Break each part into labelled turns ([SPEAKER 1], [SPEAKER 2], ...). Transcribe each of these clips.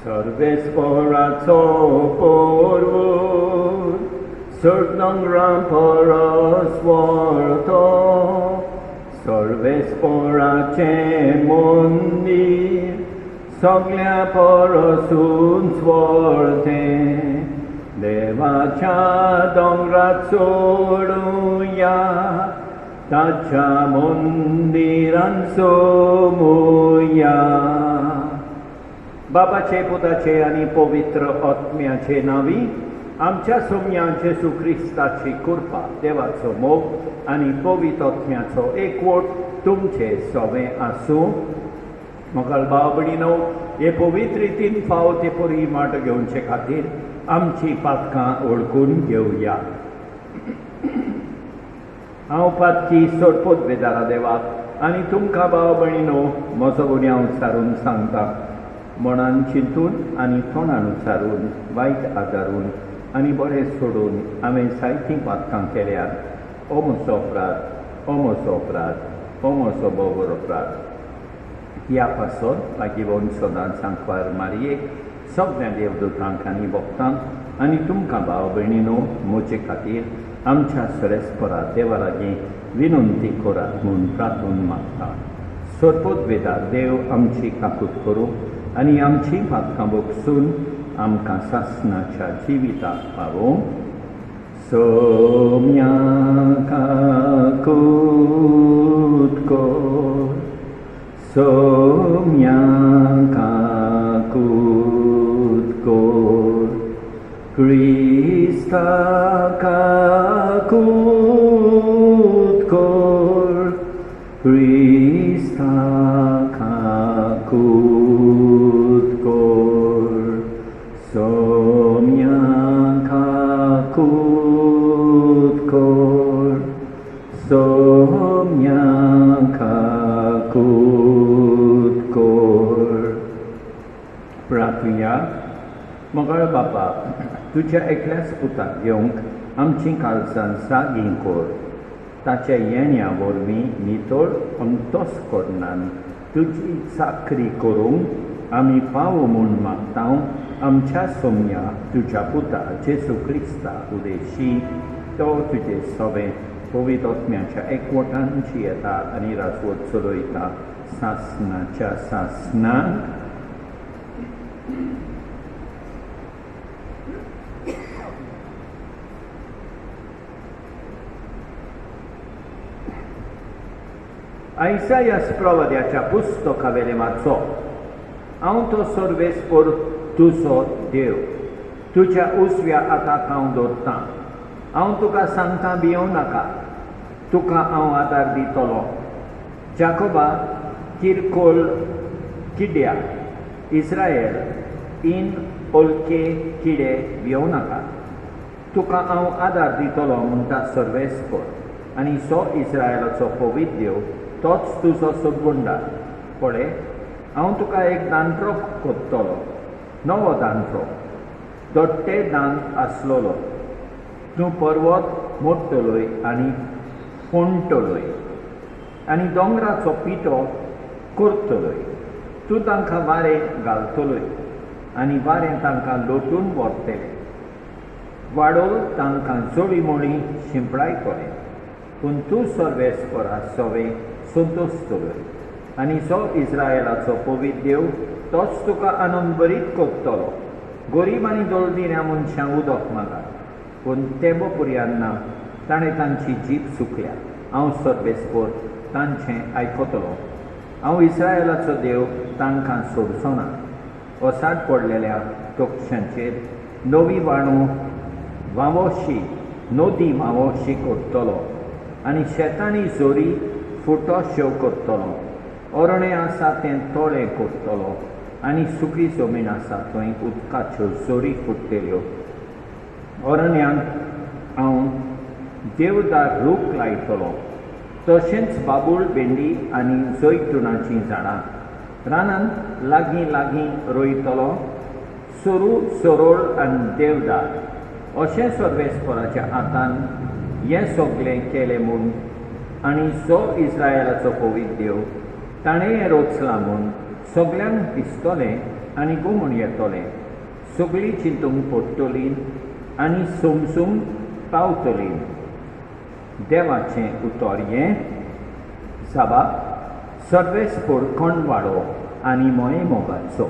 [SPEAKER 1] सर्वेस्पराचो porwód, serdnangram paraswarto, सर्वेस्पराचे मंदिर, सगळ्या परसून स्वर्ते, देवाच्या दोंगरात सोडूया, ताच्या मंदिरान सोमुया. बापाचे, पुताचे आणि पवित्र आत्म्याचे नावी आमच्या सोम्या जेसू ख्रिस्ताची कृपा, देवाचो मोग आणि पवित्र आत्म्याचो एकवट तुमचे सवे आसूं. मोगाळ भाव भयणीनो, हे पवित्र रितीन फावो ते परी माट घेवचे खातीर आमची पातकां ओळखून घेवया. हांव पातकी सोडपोत बेदारा देवाक आनी तुमकां भाव भयणीनो म्हजो गुन्यांव उच्चारून सांगता. मनान चिंतून आनी तोंडान उच्चारून, वायट आदारून आनी बरें सोडून हांवें जायतीं पातकां केल्यात. हो म्हजो अपराध, हो म्हजो अपराध, हो म्हजो बोबोर अपराध. ह्या पासून लागीं सदांच सांकवार मारयेक, सगळ्या देवदूतांक आनी भक्तांक आनी तुमकां भाव भयणीनो म्हजे खातीर आमच्या सरेस्परा देवा लागीं विनंती करात म्हूण प्रार्थून मागता. सोडपोत बेदार देव आमची काकूट करूं आनी आमची पातकां भोगसून आमकां सासणाच्या जिविताक पावोवंक. सोम्या काकूट कर, सोम्या काकूट कर, क्रिस्ता काकूट कर, क्रिस्ता काकूट कर, सोम्या काकूट कर, सोम्या काकूट कर. प्रार्थुया. मोगाळ बापा, तुज्या एकल्याच पुताक घेवंक आमची काळजां जागीं कर. ताच्या येण्या वरवीं नितळ अंतोस करनान तुजी चाकरी करूंक आमी पावो म्हूण मागता. आमच्या सोम्या तुज्या पुता जेसू क्रिस्ता उदेशी तो तुजे सवे पवित्र आत्म्याच्या एकवटान जियेता आनी राजवट चलयता सासणाच्या सासणाक. आयसायास प्रवाद्याच्या पुस्तकावेले वाचो. हांव तो सर्वेस्पर तुजो देव, तुज्या उजव्या हाताक हांव दवरतां. हांव तुका सांगता भियों नाका, तुका हांव आदार दितलो. जाकोबा किरकोळ किड्या, इस्रायल इन ओलके किडे भियों नाका, तुका हांव आदार दितलो म्हणटा सर्वेस्पर. आनी सो इस्रायलाचो पवित्र देव, तोच तुजो सदगुंडार. पळय, हांव तुका एक दांत्रो कोत्तलो, नवो दांत्रो, दोट्टे दांत आसलोलो. तूं पर्वत मोडटलोय आनी फोंडटलोय आनी दोंगराचो पिठो करतलोय. तूं तांकां वारें घालतलोय आनी वारें तांकां लोटून व्हरतलें. वाडोळ तांकां जोळी मोळी शिंपडाय कोले. पूण तूं सर्वेस्परा सवे संतोस्तलोय आनी सो इस्रायलाचो पवित्र देव, तोच तुका आनंद बरीत करतलो. गरीब आनी दळदिऱ्या मनशांक उदक मागात, पूण तेंबो पुर्यान ना. ताणें तांची जीब सुकल्या. हांव सर्वेस्पर तांचें आयकतलो. हांव इस्रायलाचो देव तांकां सोडचो ना. ओसाड पडलेल्या तोक्षांचेर नवी वावोशी नदी वावोशी करतलो आनी शेतांनी जोरी फुटो शेव करतलो. अरणें आसा तें तोळें करतलो आनी सुकी जमीन आसा थंय उदकाच्यो जोरी फुट्टेल्यो. अरण्यांत हांव देवदार रूख लायतलो, तशेंच बाबूळ, भेंडी आनी जैतुनाचीं झाडां. रानांत लागीं लागीं रोयतलो, सोरू, सोरोळ आनी देवदार. अशें सर्वेस्पराच्या हातान हें सगळें केलें म्हूण आनी जो इस्रायलाचो पवित्र देव ताणें हें रोचलां म्हूण सगल्यांक दिसतलें आनी गुमून येतलें, सगळीं चिंतूंक पडटलीं आनी सोमसूम पावतलीं. देवाचें उतर हें साबा सर्वेस्पोर कोणवाडो आनी मोये मोगाचो.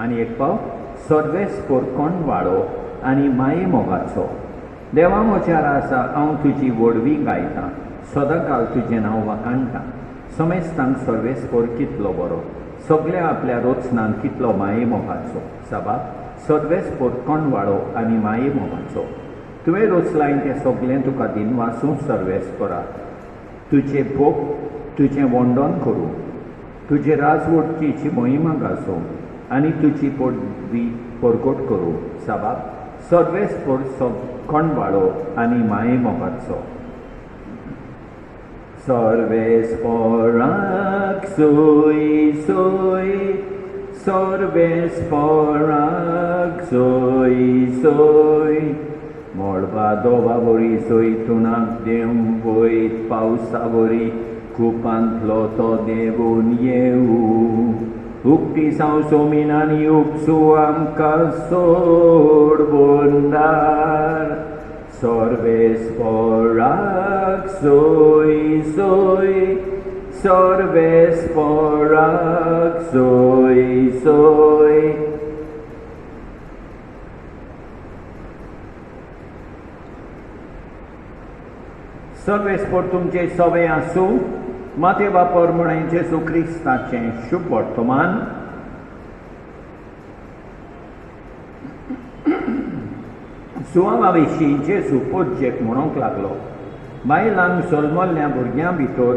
[SPEAKER 1] आनी एक पाव सर्वेस्पोर कोणवाडो आनी माये मोगाचो. देवा म्हज्या आसा हांव तुजी व्हडवी गायतां, सदांकाल तुजें नांव वाखाणटां. समेस्तांक सर्वेस्पोर कितलो बरो, सगळ्या आपल्या रोचनांक कितलो माये मोगाचो. साबा सर्वेस्पोर कोणवाडो आनी माये मोगाचो. तुवें रोचलायन तें सगळें तुका दिन वाचूं सर्वेस्पोरा. तुजें भोग तुजें वंडोन करूं, तुजे राजवटीची मोहिमा गाजोवं आनी तुजी पडवी परगट करूं. साबा सर्वेस्पोर कोणवाडो आनी माये मोगाचो. सर्वेस्पोराक सोय सोय, सर्वेस्पोराक सोय सोय. मोडबा दोबा बरी सोयतुनाक देव वयत पावसा बरी, कुपांतलो तो देवून येवं. उक्ती साव सोमिनानी उपसू आमकां सोड बोंदार. सर्वेस्पोराक सोय सोय, सर्वेस्पोराक सोय सोय. सर्वेस्पोर तुमचे सवे आसूं. माते वापर म्हण जेजू क्रिस्ताचें शुभ वर्तमान. सुवाळा विशीं जेजू पोरजेक म्हणूंक लागलो, बायलांक जल्मल्ल्या भुरग्यां भितर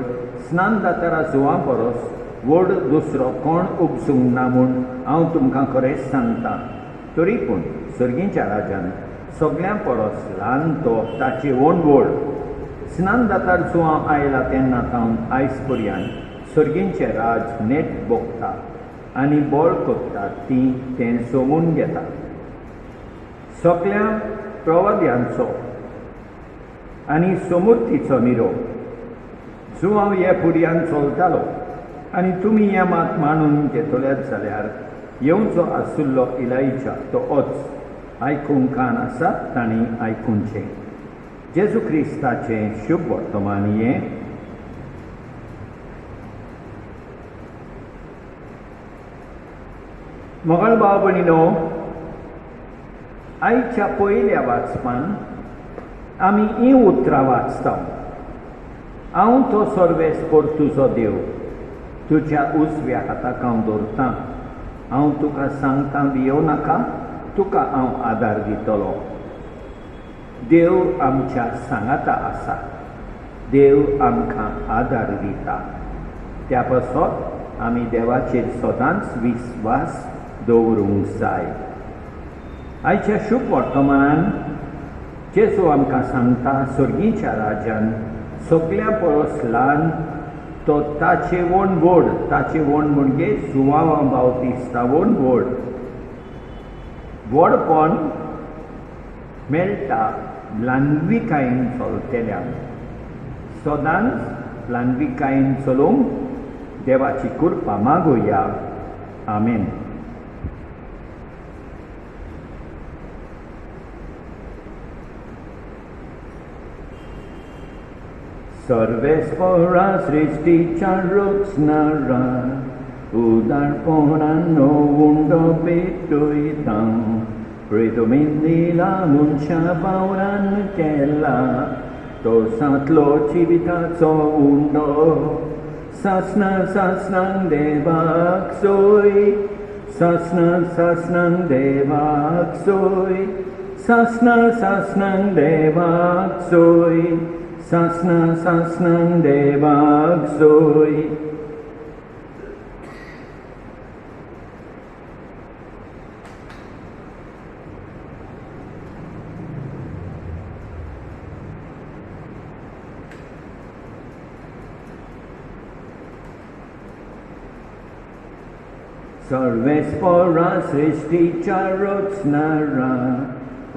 [SPEAKER 1] स्नान जातारा सुवा परस व्हड दुसरो कोण उपसूंक ना म्हूण हांव तुमकां खरेंच सांगतां. तरी पूण सर्गीच्या राजान सगळ्यां परस ल्हान तो ताचे व्हड. स्नान जातार सुवां आयला तेन्ना तावन आयज पर्यंत सर्गींचें राज नेट भोगता आनी बोळ कोत्तात तीं तें सोमून घेता. सगळ्या प्रवाद्यांचो आनी समृद्धीचो निरोप. सुवां हे फुड्यान चलतालो आनी तुमी हे मात मानून घेतल्यात जाल्यार येवचो आसुल्लो इलायजा तो होच. आयकूंक कान आसा तांणी आयकुचें. जेजू क्रिस्ताचें शुभ वर्तमान हें. मोगाळ भाव भयणीनो, आयच्या पयल्या वाचपान आमी हीं उतरां वाचता. हांव तो सर्वेस्पोर तुजो देव, तुज्या उजव्या हाताक हांव दवरतां. हांव तुका सांगतां भियोव नाका, तुका हांव आदार दितलो. देव आमच्या सांगाता आसा, देव आमकां आदार दिता. त्या पासत आमी देवाचेर सदांच विस्वास दवरूंक जाय. आयच्या शुभ वर्तमानान जेजू आमकां सांगता सर्गीच्या राजान सगळ्या परस ल्हान तो ताचे व्हड. ताचे व्हड म्हणजे जुवां बावतिस्ता व्हड. व्हडपण मेळटा ल्हानविकायेन चलतल्यांक. सदांच ल्हानविकायेन चलूंक देवाची कृपा मागुया. आमेन. सर्वेस्पोरा सृष्टीच्या रचणारा, उदारपणानो उंडो पेटयता. प्रेतुमीन दिला मनशा बावरान केला, तो सातलो जिविताचो उंडो. सासणांक देवाक सोय, सासणांक देवाक सोय, सासणांक देवाक सोय, सासणांक देवाक सोय. सर्वेस्पोरा सृष्टीच्या रचणारा,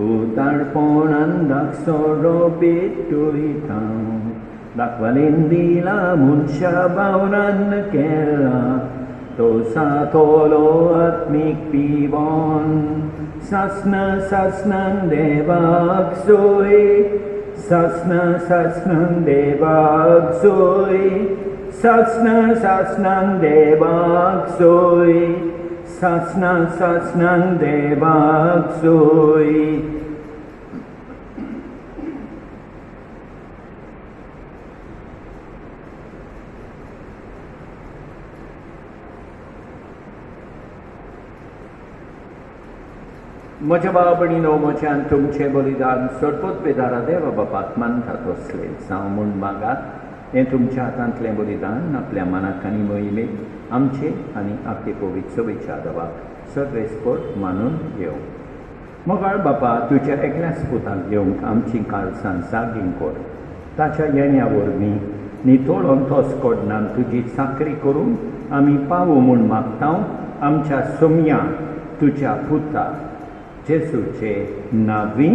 [SPEAKER 1] उदारपणान दाखसरो पेटयता. दाखवालेन दिला मनशा बावरान केला, तो सातोलो आत्मीक पिवोन सासनं देवाक सोय सासनं देवाक सोय सासनं देवाक सोय सासनं देवाक सोय म्हज्या भावा भयणीनो म्हज्यान तुमचें बलिदान सरपत बेदारा देवा बापाक मानतात असलें जावं म्हूण मागात हें तुमच्या हातांतलें बलिदान आपल्या मनाक आनी मोहिमेक आमचे आनी आपले पवित्र सभेच्या देवाक सर्वेस्पर मानून घेवं. मोगाळ बापा तुज्या एकल्याच पुताक घेवंक आमची काळसां जागी कर. ताच्या येण्या वरवीं नितळोन तोच कोडणान तुजी चाकरी करून आमी पावू म्हूण मागता आमच्या सोम्या तुज्या पुता जेसूचे नांवी.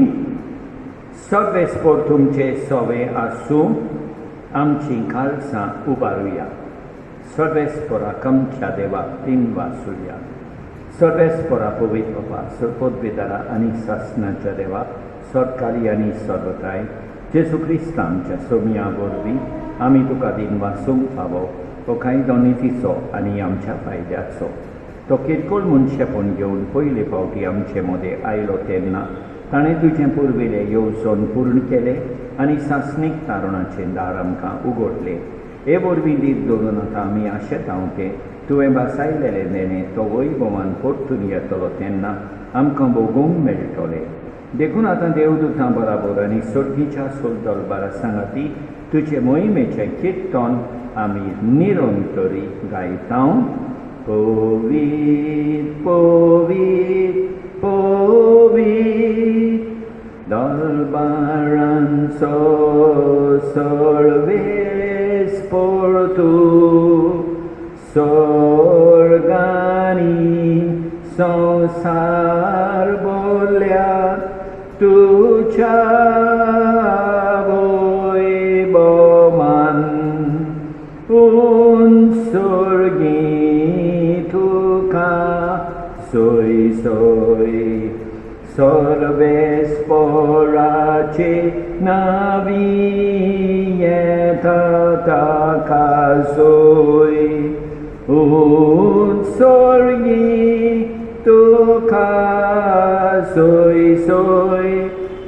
[SPEAKER 1] सर्वेस्पर तुमचे सवे आसूं आमची काळसां उबारुया. सर्वेस्पराक आमच्या देवाक तीन वासुया. सर्वेस्परा पवित्र बापा सरपत बेदारा आनी सासनाच्या देवाक सरकारी आनी सर्वताय जेसू क्रिस्त आमच्या सोम्या वरवीं आमी तुका दिन वासूंक फावो तो कायदो नितीचो आनी आमच्या फायद्याचो. तो किरकोळ मनशेपण घेवन पयले फावटी आमचे मदें आयलो तेन्ना ताणें तुजें पुर्विल्लें येवजण पूर्ण केलें आनी सासणीक तारणाचें दार आमकां उगडलें. हे वरवीं दीत दवरून आतां आमी आशेतांव तें तुवें बासायलेलें देणें तो वैभवान परतून येतलो तेन्ना आमकां भोगूंक मेळटलें. देखून आतां देवदूतां बराबर आनी सर्गीच्या दरबारा सांगाती तुजे मोहिमेचें किर्तन आमी निरंतरी गायता. Povit, povit, povit, dalbaranso solves portu, sorgani sansar bolya tucha voiboman un sorgi soy sorvesporace navietata soy un sorgi tuca soy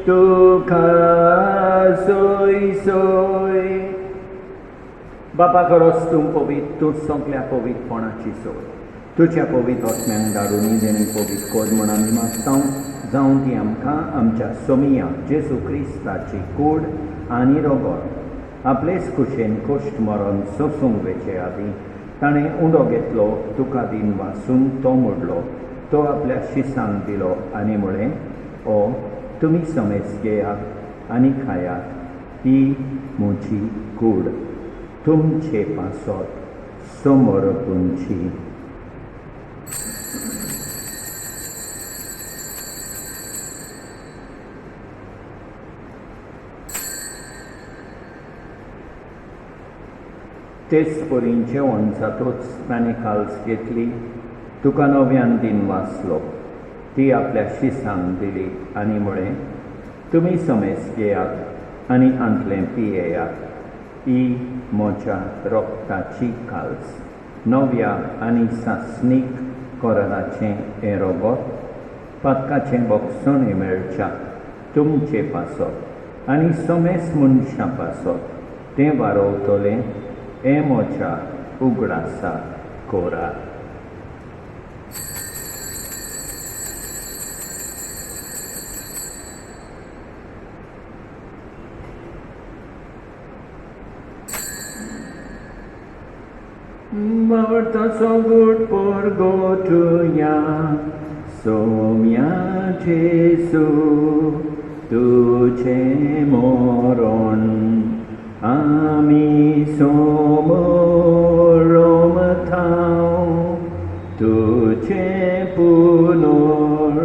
[SPEAKER 1] tuca soy. बापा खरोच तूं पवित्र तूं सगळ्या पवित्रपणाची सोय तुज्या पवित्र आत्म्यांक दारुनी देणे पवित्र कर म्हूण आमी मागता. जावं ती आमकां आमच्या सोमिया जेसू क्रिस्ताची कूड आनी रोगोर आपलेच कुशेन कश्ट मरण सोसूंक वेचे आदीं ताणें उंडो घेतलो तुका दिन वासून तो मोडलो तो आपल्या शिसांक दिलो आनी म्हळें ओ तुमी समेज घेयात आनी खायात ही म्हजी कूड तुमचे पासत समोर तुमची. तेच परी जेवण जातूच ताणें काल्स घेतली तुका नव्यान दिन वाचलो ती आपल्या शिसांक दिली आनी म्हळें तुमी समेज घेयात आनी आंतलें पियेयात ही म्हज्या रोगताची काल्स नव्या आनी सासणीक कोराचें हें रोगोत पातकाचें बोगसणें मेळच्या तुमचे पासत आनी समेज मनशां पासत तें वारोवतलें हें म्हज्या उगडासा कोरा. Mortaso good porgotuia, somia Jesu, tuce moron, ami somorom tau, tuce punor,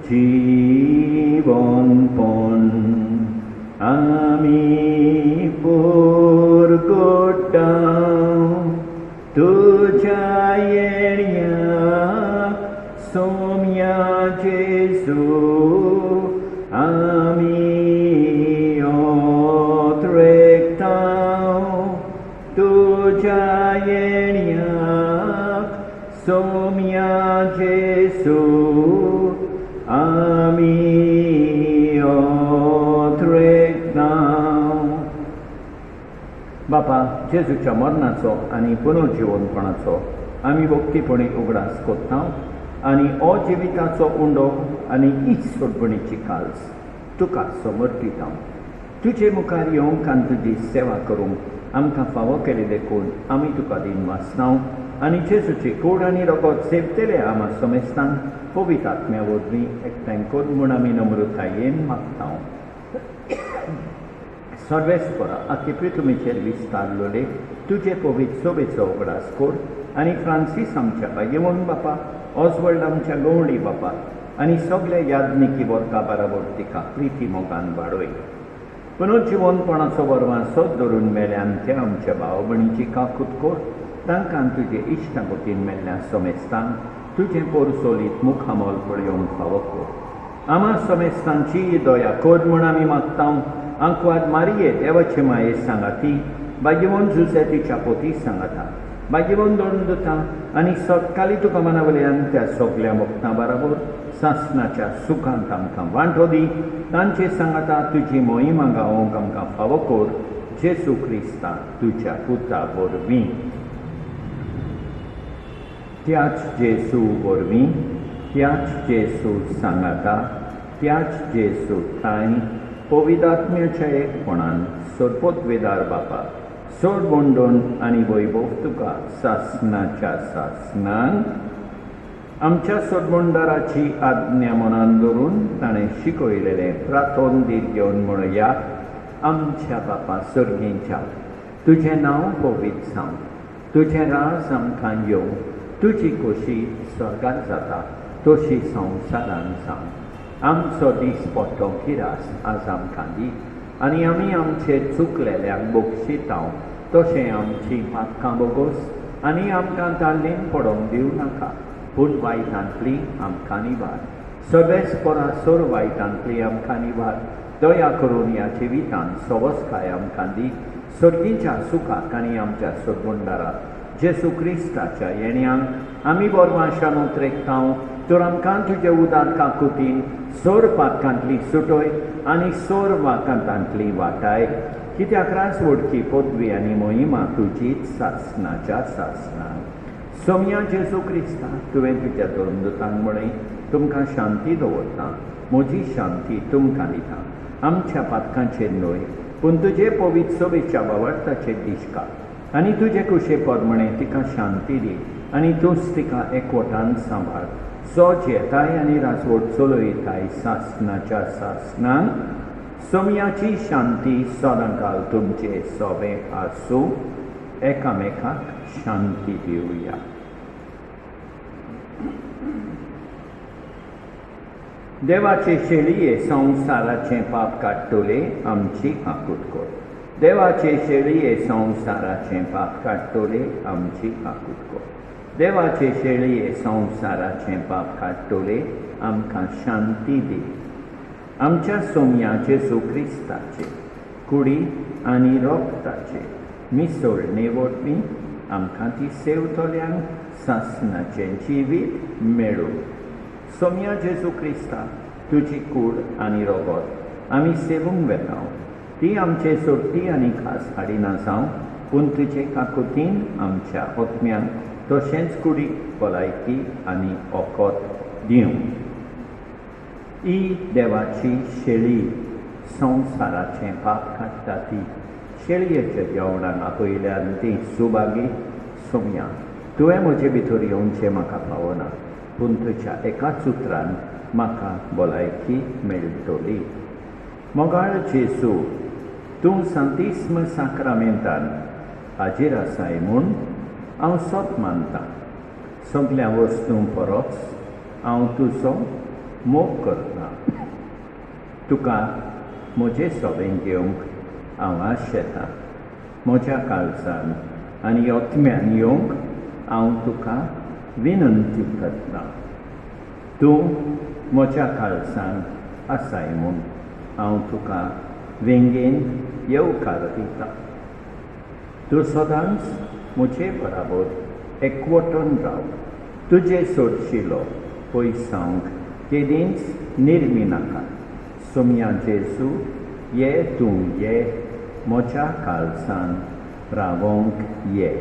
[SPEAKER 1] jivon pon, ami porgotau, tu तुझ्या येण्याक सोम्या जेजू आमी ओतरेकताव तुझ्या येण्याक सोम्या जेजू आमी ओतरेकताव. बापा, जेजूच्या मरणाचो आनी पुनर्जिवनपणाचो आमी भक्तीपणी उगडास कोत्ता आनी अजिविताचो उंडो आनी इच सोडपणीची काल्स तुका समर्पिता. तुजे मुखार येवंक आनी तुजी सेवा करूंक आमकां फावो केले देखून आमी तुका दिन वाचनाव आनी जेजूची कूड आनी रगत सेवतेले आमा समेस्तान पवित्र आत्म्या वरवीं एकठांय कर म्हूण आमी नम्रतायेन मागता. सर्वेस्परा आख्खे पृथ्वीचेर विस्तारलोले तुजे पवित्र सोबेचो उगडास कर आनी फ्रांसीस आमच्या येवन बापा, ऑस्वल्ड आमच्या गवळी बापा आनी सगळे याज्ञिकी वर्गा बराबर तिका प्रिती मोगान वाडय. पुनर्जिवनपणाचो वरवां सोद धरून मेल्यान ते आमच्या भाव भयणीची काकूत कर. तांकां तुजे इश्टागतीन मेल्ल्या समेस्तान तुजें पोरसोलीत मुखामोल पळयोवंक फावो कर. आमा समेस्तांची दया कर म्हूण आमी मागता. आंकवाद मारिये देवाचे माये सांगाती, भाग्यवन जुसे तिच्या पोती सांगाता, भाग्यवन दोन दोता आनी सतकाली तुका मना वयल्यान त्या सगळ्या भक्तां बरोबर सासणाच्या सुखांत आमकां वांटो दी. तांचे सांगाता तुजी मोहिमा गावोवंक आमकां फावो कर. जेजू क्रिस्ता तुज्या पुता वरवीं. त्याच जेजू वरवीं, त्याच जेजू सांगाता, त्याच जेजू थाय पवित्रात्म्याच्या एकपणान सोडपोतवेदार बापा सोड बोंडोन आनी वैभव तुका सासणाच्या सासणान आमच्या सोडबोंडाराची आज्ञा मनान दवरून ताणें शिकयलेलें प्रार्थोन दीत घेवन म्हणया. आमच्या बापा सर्गींच्या, तुजें नांव पवित्र जावं, तुजें राज आमकां येवं, तुजी खोशी स्वर्गांत जाता तशी संवसारांत जावं. आमचो दीस पडटो गिरास आज आमकां दी आनी आमी आमचे चुकलेल्यांक बक्षितांव तशें आमची पातकां बोगोस आनी आमकां ताल्लेन पडोवंक दिवं नाका, पूण वायटांतली आमकां निवार. सगळेच सोर वायटांतली आमकां निवार. दया करून ह्या जिवितांत सवस्काय आमकां दी. सर्गीच्या सुखाक आनी आमच्या सोडबोंडाराक जेजू क्रिस्ताच्या येण्याक आमी बोरमाशान उतरेकतांव. तर आमकां तुजे उदार काकुतीन सोर पातकांतली सुटय आनी सोर वाकांतांतली वाटाय. कित्याक रास वडकी पदवी आनी मोहिमा तुजीच सासणाच्या सासणान. सोम्या जेजू क्रिस्ता, तुवें तुज्या दोन दुतांक म्हणय तुमकां शांती दवरता. म्हजी शांती तुमकां दिता. आमच्या पातकांचेर न्हय पूण तुजे पवित्र सोबेच्या वावरताचेर दिश्का आनी तुजे कुशे परमणे तिका शांती दी आनी तूंच तिका एकवटान सांबाळ. सोज येताय आनी रासवट चलयताय सासणाच्या सासणान. सोम्याची शांती सदांकाल तुमचे सोबे आसूं. एकामेकाक शांती दिवया. देवाचे शेळये संवसाराचें पाप काडटले आमची काकूट कर. देवाचे शेळये संवसाराचें पाप काडटले आमची काकूट कर. देवाचे शेळये संवसाराचें पाप काडटले आमकां शांती दी. आमच्या सोम्या जेजू क्रिस्ताचे कुडी आनी रोगताचे मिसळणे वरवीं आमकां ती सेवतल्यांक सासणाचें जिवीत मेळूं. सोम्या जेजू क्रिस्ता, तुजी कूड आनी रगत आमी सेवूंक वेता. ती आमचे सोडटी आनी खास हाडिना जावं पूण तुजे काकुतीन आमच्या आत्म्यांक तशेंच कुडीक भलायकी आनी ओकोत दिवं. ही देवाची शेळी संवसाराचें पाप काडटा ती शेळयेच्या जेवणाक आपयल्यान ती सुभागी. सोम्या, तुवें म्हजे भितर येवचें म्हाका पावना पूण तुज्या एकाच उतरान म्हाका भलायकी मेळटली. मोगाळ जेजू, तूं सांतिस्म साक्रामेंतान हाजीर आसाय म्हूण हांव सोत मानतां. सगळ्या वस्तूं परस हांव तुजो मोग करतां. तुका म्हजे सोबेन घेवंक हांव आशेतां. म्हज्या काळजान आनी ओत्म्यान येवंक हांव तुका विनंती करतां, तूं म्हज्या काळजान आसाय म्हूण हांव तुका वेंगेन येवकार दितां. तूं सदांच म्हजे बराबर एकवटून राव. तुजे सोडशिलो पयसांक केदींच निर्मी नाका. सोम्या जेजू, ये तूं ये म्हज्या काळजान रावोंक ये.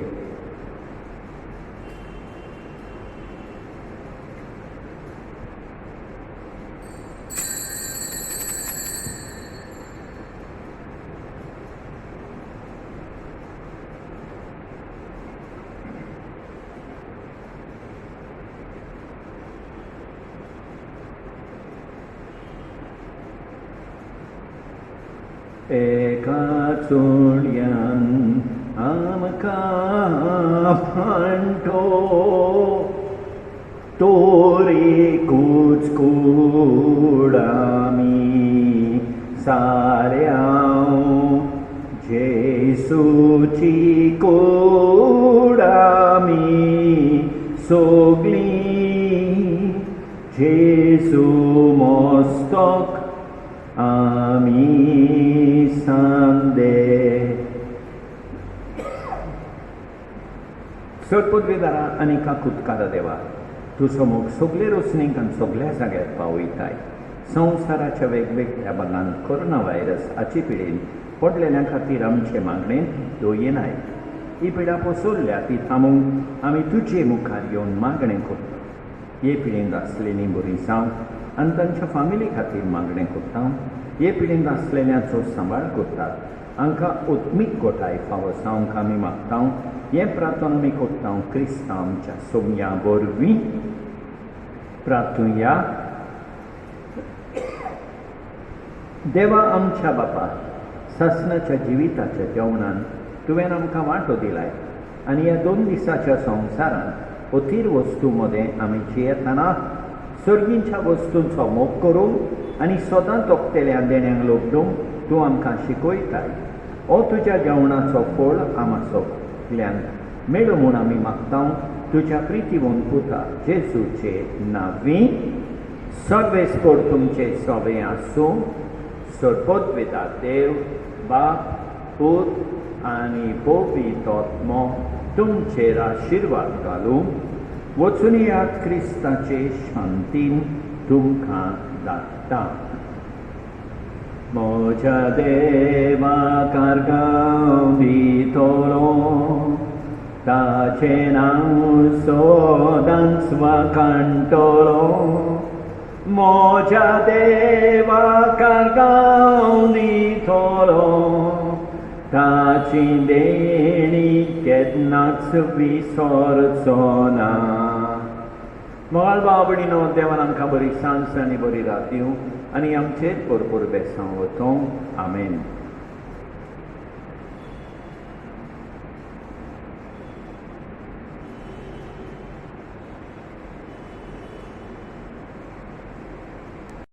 [SPEAKER 1] एका चोडयान आमकां फांटो तोरेकूच कूड आमी साऱ्यांव जेजूची कूड आमी सोगलीं जेजू मस्तक आमी सांदे. सोडपदवीदारा आनी काकुतकारा देवा, तूं समोग सगले रोसणीक आनी सगल्या जाग्यार पावयताय. संवसाराच्या वेगवेगळ्या भागांत कोरोना व्हायरस हाचे पिडेन पडलेल्या खातीर आमचे मागणेंत दोयेनाय. ही पिडा पसरल्या ती थांबोवंक आमी तुजे मुखार येवन मागणें करता. हे पिडेंत आसलेलीं बरीं जावं आनी तांच्या फामिली खातीर मागणें करता. हे पिडेंत आसलेल्यांचो सांबाळ करतात. हांकां उत्मीक गोठाय फावो जावंक आमी मागता. हें प्रार्थना आमी करता क्रिस्तांव आमच्या सोम्या वरवीं. प्रार्थुया. देवा आमच्या बापा, सासणाच्या जिविताच्या जेवणान तुवें आमकां वांटो दिलाय आनी ह्या 2 दिसाच्या संवसारांत अथीर वस्तू मदें आमी जियेतना सर्गींच्या वस्तूंचो मोग करूंक आनी सदांच तोखतेल्या देण्यांक लोबडूंक तूं आमकां शिकयताय. हो तुज्या जेवणाचो फळ आमासोल्यान मेळो म्हूण आमी मागता तुज्या प्रितीवंत पुता जेजूचे नांवीं. सर्वेस्पर तुमचे सवे आसूं. सोडपदवीदार देव, बाप, पूत आनी पवित्र आत्मो तुमचेर आशिर्वाद घालूं. वचून येयात क्रिस्ताचे शांतीन तुमकां धाडटा. म्हज्या देवाक आर्गां दितलो, ताचें नांव सदांच वखाणटलो. म्हज्या देवाक आर्गां दितलो, ताची देणी केन्नाच विसरचो ना. मोगाळ भाव भयणीनो, देवान आमकां बरी सांज आनी बरी रात दिवं आनी आमचेर भरपूर बेसांव वचों. आमेन.